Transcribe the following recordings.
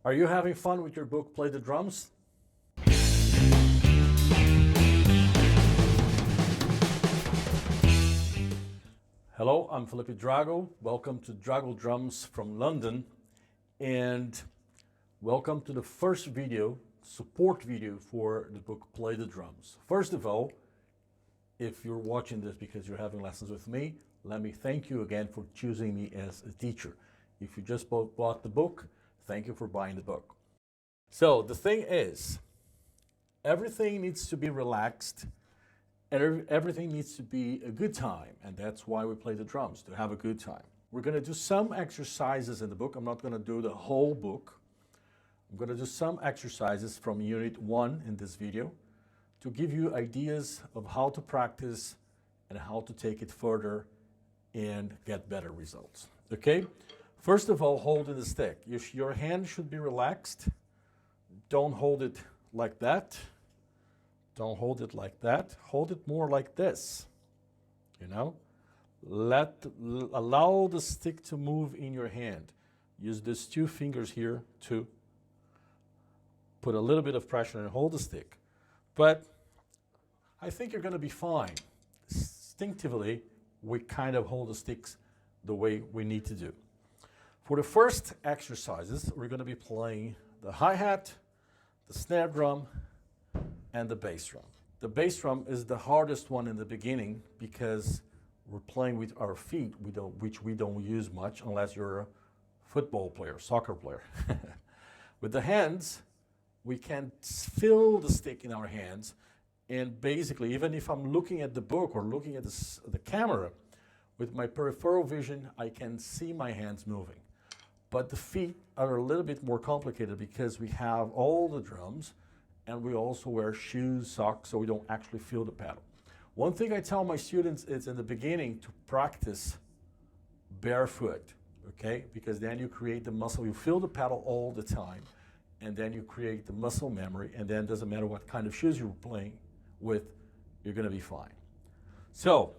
Are you having fun with your book, Play the Drums? Hello, I'm Felipe Drago. Welcome to Drago Drums from London. And welcome to the first video, support video for the book, Play the Drums. First of all, if you're watching this because you're having lessons with me, let me thank you again for choosing me as a teacher. If you just bought the book, thank you for buying the book. So the thing is, everything needs to be relaxed and everything needs to be a good time. And that's why we play the drums, to have a good time. We're going to do some exercises in the book. I'm not going to do the whole book. I'm going to do some exercises from Unit 1 in this video to give you ideas of how to practice and how to take it further and get better results. Okay? First of all, holding the stick. Your hand should be relaxed. Don't hold it like that. Don't hold it like that. Hold it more like this. You know? Allow the stick to move in your hand. Use these two fingers here to put a little bit of pressure and hold the stick. But I think you're going to be fine. Instinctively, we kind of hold the sticks the way we need to do. For the first exercises, we're going to be playing the hi-hat, the snare drum, and the bass drum. The bass drum is the hardest one in the beginning because we're playing with our feet, which we don't use much unless you're a football player, soccer player. With the hands, we can feel the stick in our hands, and basically, even if I'm looking at the book or looking at the camera, with my peripheral vision, I can see my hands moving. But the feet are a little bit more complicated because we have all the drums and we also wear shoes, socks, so we don't actually feel the pedal. One thing I tell my students is in the beginning to practice barefoot, okay? Because then you create the muscle, you feel the pedal all the time, and then you create the muscle memory, and then it doesn't matter what kind of shoes you're playing with, you're gonna be fine. So,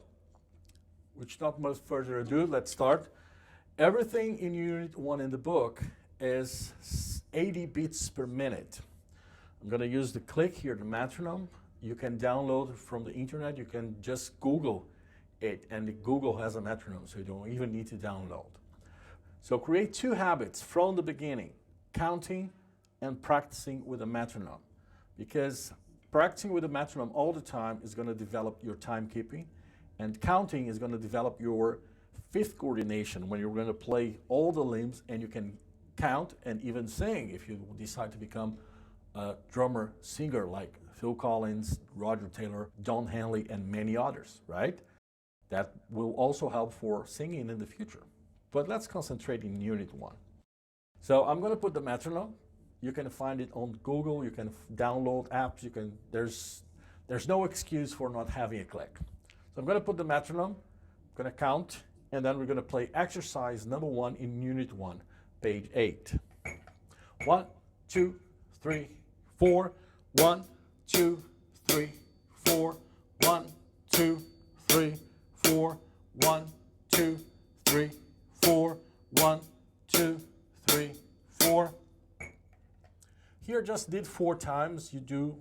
without much further ado, let's start. Everything in Unit 1 in the book is 80 beats per minute. I'm going to use the click here, the metronome. You can download it from the internet. You can just Google it, and Google has a metronome, so you don't even need to download. So create two habits from the beginning, counting and practicing with a metronome. Because practicing with a metronome all the time is going to develop your timekeeping, and counting is going to develop your fifth coordination when you're going to play all the limbs and you can count and even sing if you decide to become a drummer, singer like Phil Collins, Roger Taylor, Don Henley, and many others, right? That will also help for singing in the future. But let's concentrate in Unit 1. So I'm going to put the metronome. You can find it on Google. You can download apps. There's no excuse for not having a click. So I'm going to put the metronome. I'm going to count. And then we're going to play exercise number 1 in Unit 1, page 8. 1, 2, 3, 4. 1, 2, 3, 4. 1, 2, 3, 4. 1, 2, 3, 4. 1, 2, 3, 4. Here just did 4 times. You do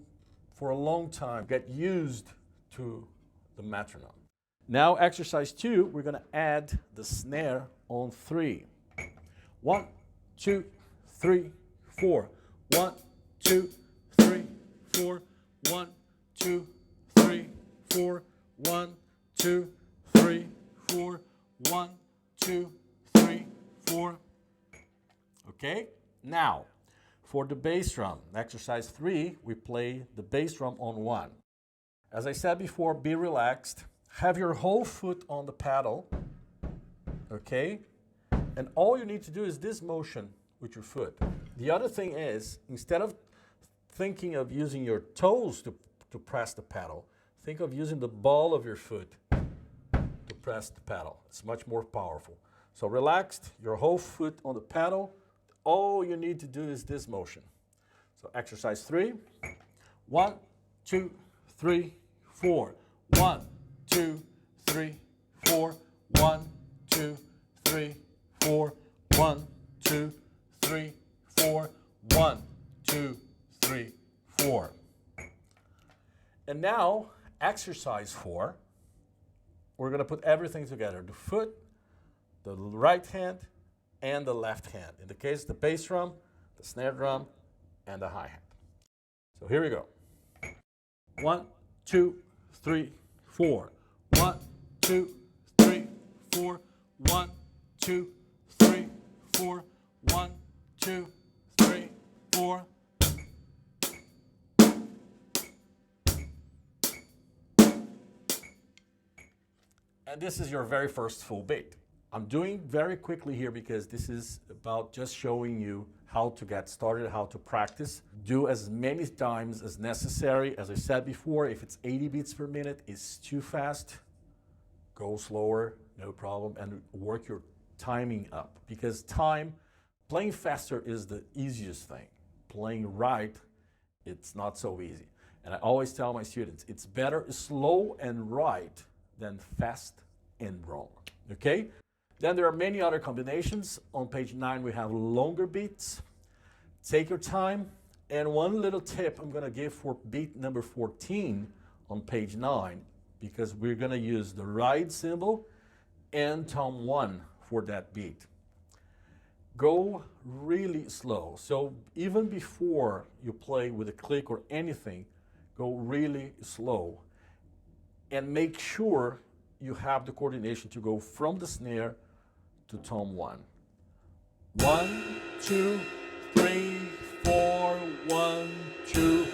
for a long time. Get used to the metronome. Now, exercise 2, we're going to add the snare on 3. 1, 2, 3, 4. 1, 2, 3, 4. 1, 2, 3, 4. 1, 2, 3, 4. 1, 2, 3, 4. Okay? Now, for the bass drum, exercise 3, we play the bass drum on 1. As I said before, be relaxed. Have your whole foot on the pedal, okay? And all you need to do is this motion with your foot. The other thing is, instead of thinking of using your toes to press the pedal, think of using the ball of your foot to press the pedal. It's much more powerful. So relaxed, your whole foot on the pedal. All you need to do is this motion. So exercise 3. 1, 2, 3, 4. 1, 2, 3, 4. 1, 2, 3, 4. 1, 2, 3, 4. 1, 2, 3, 4. And now, exercise 4, we're going to put everything together. The foot, the right hand, and the left hand. In the case, the bass drum, the snare drum, and the hi-hat. So here we go. 1, 2, 3, 4. 1, 2, 3, 4. 1, 2, 3, 4. 1, 2, 3, 4. And this is your very first full beat. I'm doing very quickly here because this is about just showing you how to get started, how to practice. Do as many times as necessary. As I said before, if it's 80 beats per minute, it's too fast. Go slower, no problem, and work your timing up. Because playing faster is the easiest thing. Playing right, it's not so easy. And I always tell my students, it's better slow and right than fast and wrong, okay? Then there are many other combinations. On page 9, we have longer beats. Take your time. And one little tip I'm gonna give for beat number 14 on page 9, because we're gonna use the ride cymbal and tom 1 for that beat. Go really slow. So even before you play with a click or anything, go really slow. And make sure you have the coordination to go from the snare to tom 1. 1, 2, 3, 4, 1, 2,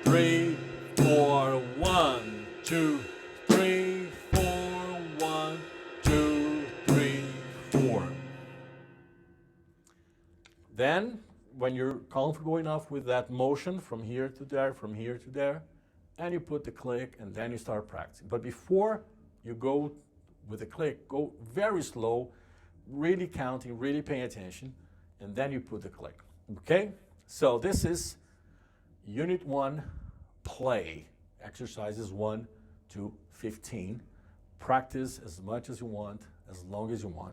3, 4, 1, 2, 3, 4, 1, 2, 3, 4. Then, when you're comfortable enough with that motion from here to there, from here to there, and you put the click, and then you start practicing. But before you go with the click, go very slow, really counting, really paying attention, and then you put the click, okay? So this is Unit 1, play, exercises 1 to 15. Practice as much as you want, as long as you want.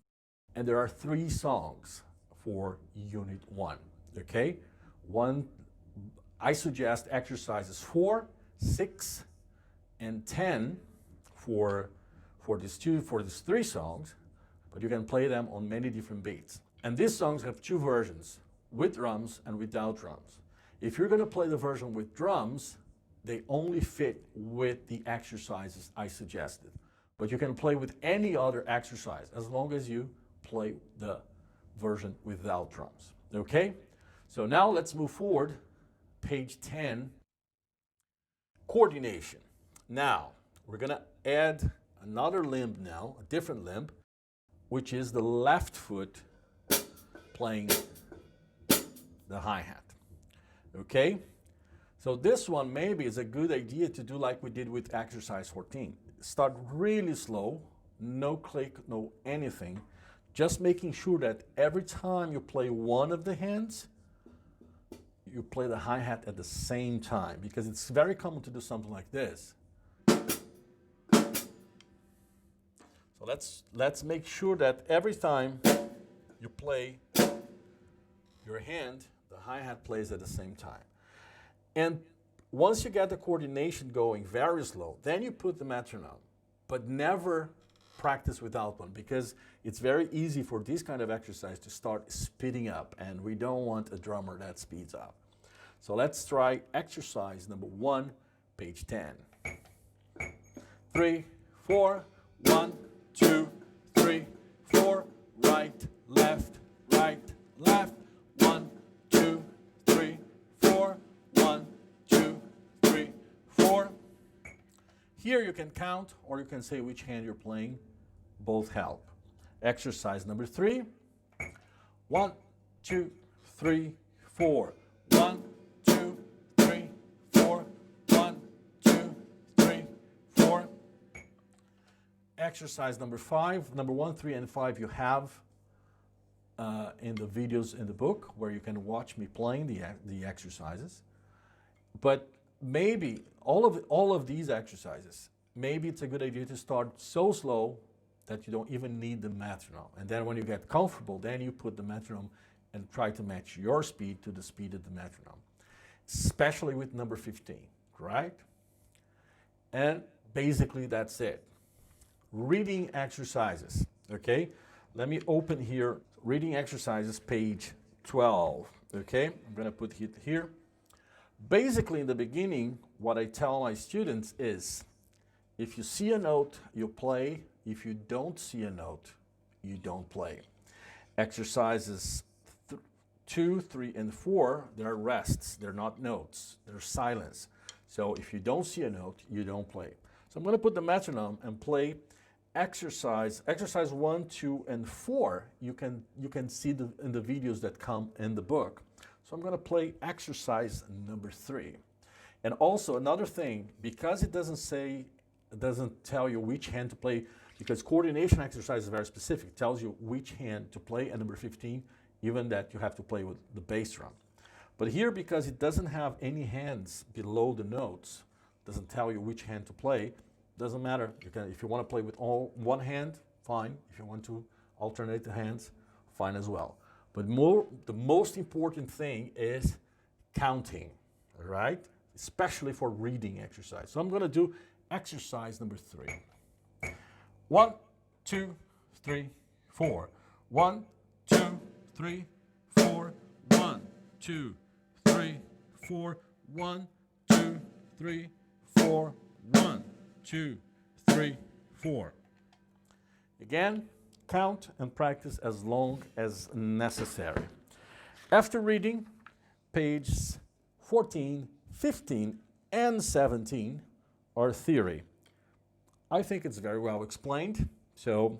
And there are 3 songs for Unit 1, okay? I suggest exercises 4, 6, and 10 for these 3 songs, but you can play them on many different beats. And these songs have 2 versions, with drums and without drums. If you're gonna play the version with drums, they only fit with the exercises I suggested. But you can play with any other exercise as long as you play the version without drums, okay? So now let's move forward, page 10, coordination. Now, we're gonna add another limb now, a different limb, which is the left foot playing the hi-hat, okay? So this one maybe is a good idea to do like we did with exercise 14. Start really slow, no click, no anything, just making sure that every time you play one of the hands, you play the hi-hat at the same time, because it's very common to do something like this. So let's make sure that every time you play your hand, the hi-hat plays at the same time. And once you get the coordination going very slow, then you put the metronome, but never practice without one, because it's very easy for this kind of exercise to start speeding up, and we don't want a drummer that speeds up. So let's try exercise number 1, page 10. 3, 4, 1, 2, 3, 4, right, left, 1, 2, 3, 4, 1, 2, 3, 4. Here you can count, or you can say which hand you're playing. Both help. Exercise number 3. 1, 2, 3, 4. 1, 2, 3, 4. 1, 2, 3, 4. Exercise number 5. Number 1, 3, and 5 you have in the videos in the book, where you can watch me playing the exercises. But maybe all of these exercises, maybe it's a good idea to start so slow that you don't even need the metronome. And then when you get comfortable, then you put the metronome and try to match your speed to the speed of the metronome, especially with number 15, right? And basically that's it. Reading exercises, okay? Let me open here, reading exercises, page 12, okay? I'm gonna put it here. Basically, in the beginning, what I tell my students is, if you see a note, you play. If you don't see a note, you don't play. Exercises 2, 3, and 4, they're rests. They're not notes. They're silence. So if you don't see a note, you don't play. So I'm going to put the metronome and play exercise 1, 2, and 4. You can see in the videos that come in the book. So I'm going to play exercise number 3. And also another thing, because it doesn't tell you which hand to play, because coordination exercise is very specific. It tells you which hand to play at number 15, even that you have to play with the bass drum. But here, because it doesn't have any hands below the notes, doesn't tell you which hand to play, doesn't matter. If you want to play with one hand, fine. If you want to alternate the hands, fine as well. But the most important thing is counting, all right? Especially for reading exercise. So I'm going to do exercise number 3. 1, 2, 3, 4. 1, 2, 3, 4. 1, 2, 3, 4. 1, 2, 3, 4. 1, 2, 3, 4. Again, count and practice as long as necessary. After reading, pages 14, 15, and 17 are theory. I think it's very well explained, so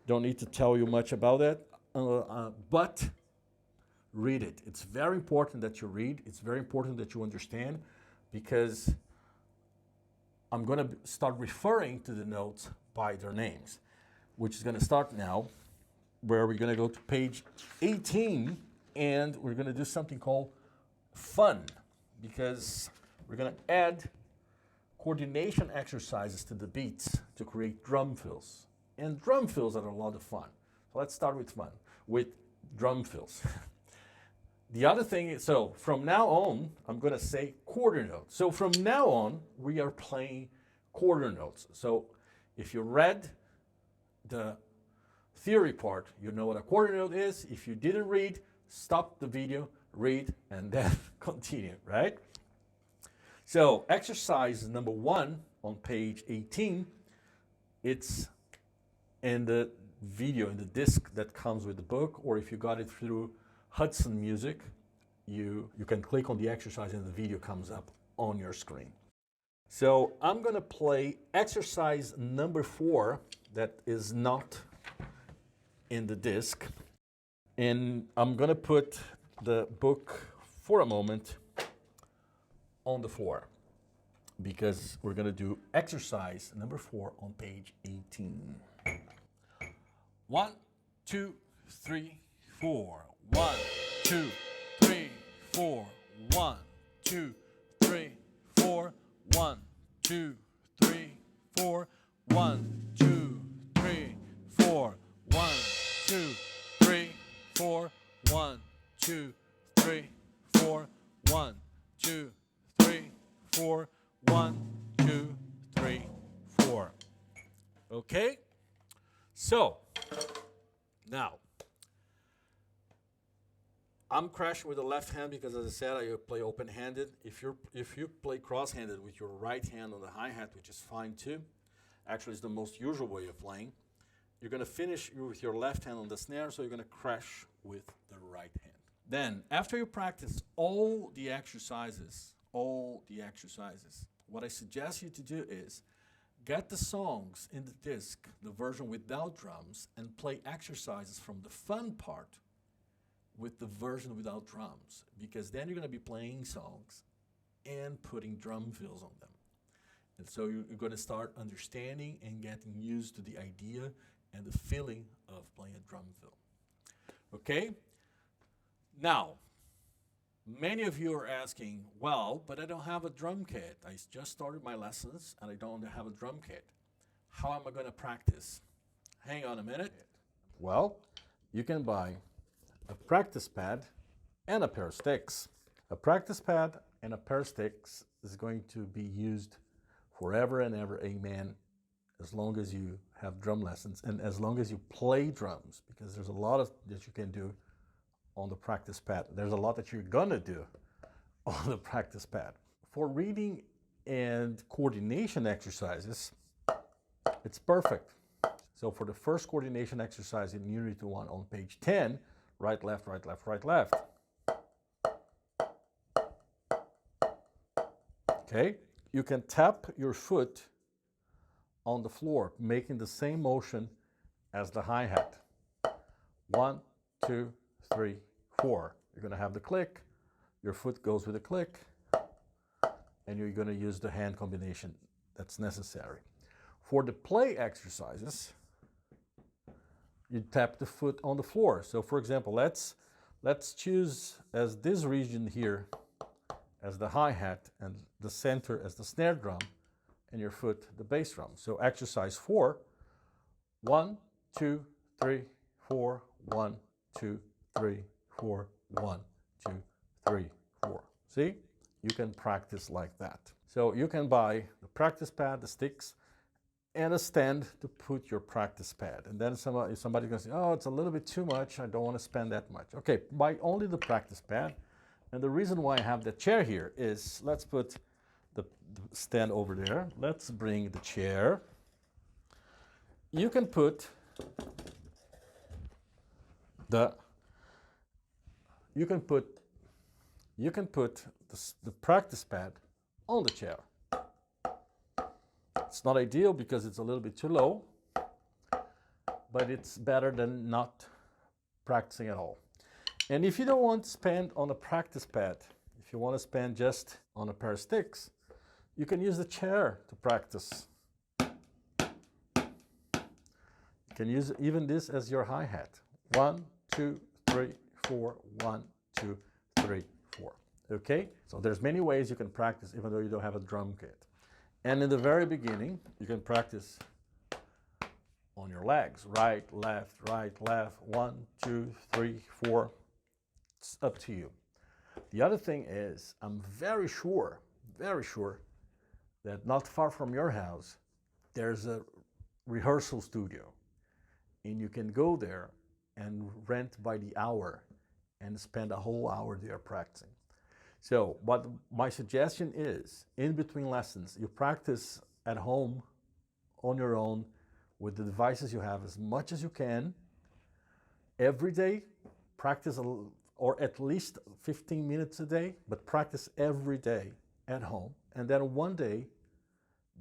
don't need to tell you much about it, but read it. It's very important that you read. It's very important that you understand, because I'm going to start referring to the notes by their names, which is going to start now, where we're going to go to page 18, and we're going to do something called fun, because we're going to add coordination exercises to the beats to create drum fills. And drum fills are a lot of fun. So let's start with fun, with drum fills. The other thing is, so from now on, I'm going to say quarter notes. So from now on, we are playing quarter notes. So if you read the theory part, you know what a quarter note is. If you didn't read, stop the video, read, and then continue, right? So exercise number 1 on page 18, it's in the video, in the disc that comes with the book, or if you got it through Hudson Music, you can click on the exercise and the video comes up on your screen. So I'm going to play exercise number 4 that is not in the disc. And I'm going to put the book for a moment on the floor, because we're going to do exercise number 4 on page 18. 1, 2, 3, 4. 1, 2, 3, 4. 1, 2, 3, 4. 1, 2, 3, 4. 1, 2, 3, 4. 1, 2, 3, 4. 1, 2, 3, 4. 1, 2, 3, 4. 1, 2, 3, 4. Okay? So, now, I'm crashing with the left hand because, as I said, I play open-handed. If you play cross-handed with your right hand on the hi-hat, which is fine too, actually it's the most usual way of playing, you're going to finish with your left hand on the snare, so you're going to crash with the right hand. Then, after you practice all the exercises, what I suggest you to do is get the songs in the disc, the version without drums, and play exercises from the fun part with the version without drums, because then you're going to be playing songs and putting drum fills on them. And so you're going to start understanding and getting used to the idea and the feeling of playing a drum fill. Okay? Now, many of you are asking, well, but I don't have a drum kit. I just started my lessons and I don't have a drum kit. How am I going to practice? Hang on a minute. Well, you can buy a practice pad and a pair of sticks. A practice pad and a pair of sticks is going to be used forever and ever, amen, as long as you have drum lessons and as long as you play drums, because there's a lot of that you can do on the practice pad. There's a lot that you're gonna do on the practice pad. For reading and coordination exercises, it's perfect. So for the first coordination exercise in Unit 1 on page 10, right, left, right, left, right, left. Okay, you can tap your foot on the floor, making the same motion as the hi-hat. 1, 2, 3, 4. You're gonna have the click, your foot goes with a click, and you're gonna use the hand combination that's necessary. For the play exercises, you tap the foot on the floor. So for example, let's choose as this region here as the hi-hat and the center as the snare drum and your foot the bass drum. So exercise 4, 1, 2, 3, 4, 1, 2, 3, 4, 1, 2, 3, 4. See? You can practice like that. So you can buy the practice pad, the sticks, and a stand to put your practice pad. And then somebody's gonna say, oh, it's a little bit too much, I don't want to spend that much. Okay, buy only the practice pad. And the reason why I have the chair here is, let's put the stand over there. Let's bring the chair. You can put the practice pad on the chair. It's not ideal because it's a little bit too low, but it's better than not practicing at all. And if you don't want to spend on a practice pad, if you want to spend just on a pair of sticks, you can use the chair to practice. You can use even this as your hi-hat. 1, 2, 3, 4, 1, 2, 3, 4. Okay? So there's many ways you can practice even though you don't have a drum kit. And in the very beginning, you can practice on your legs. Right, left, 1, 2, 3, 4. It's up to you. The other thing is, I'm very sure that not far from your house, there's a rehearsal studio. And you can go there and rent by the hour and spend a whole hour there practicing. So, but my suggestion is, in between lessons, you practice at home on your own with the devices you have as much as you can. Every day, practice or at least 15 minutes a day, but practice every day at home. And then one day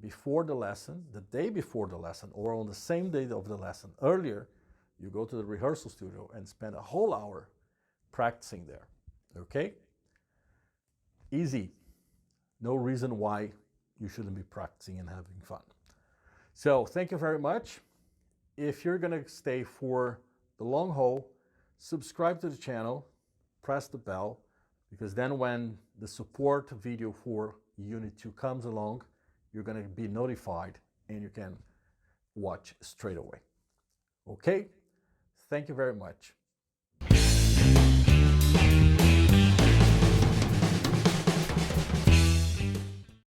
before the lesson, the day before the lesson, or on the same day of the lesson, earlier, you go to the rehearsal studio and spend a whole hour practicing there, okay? Easy. No reason why you shouldn't be practicing and having fun. So thank you very much. If you're gonna stay for the long haul, subscribe to the channel, press the bell, because then when the support video for Unit 2 comes along, you're gonna be notified and you can watch straight away. Okay? Thank you very much.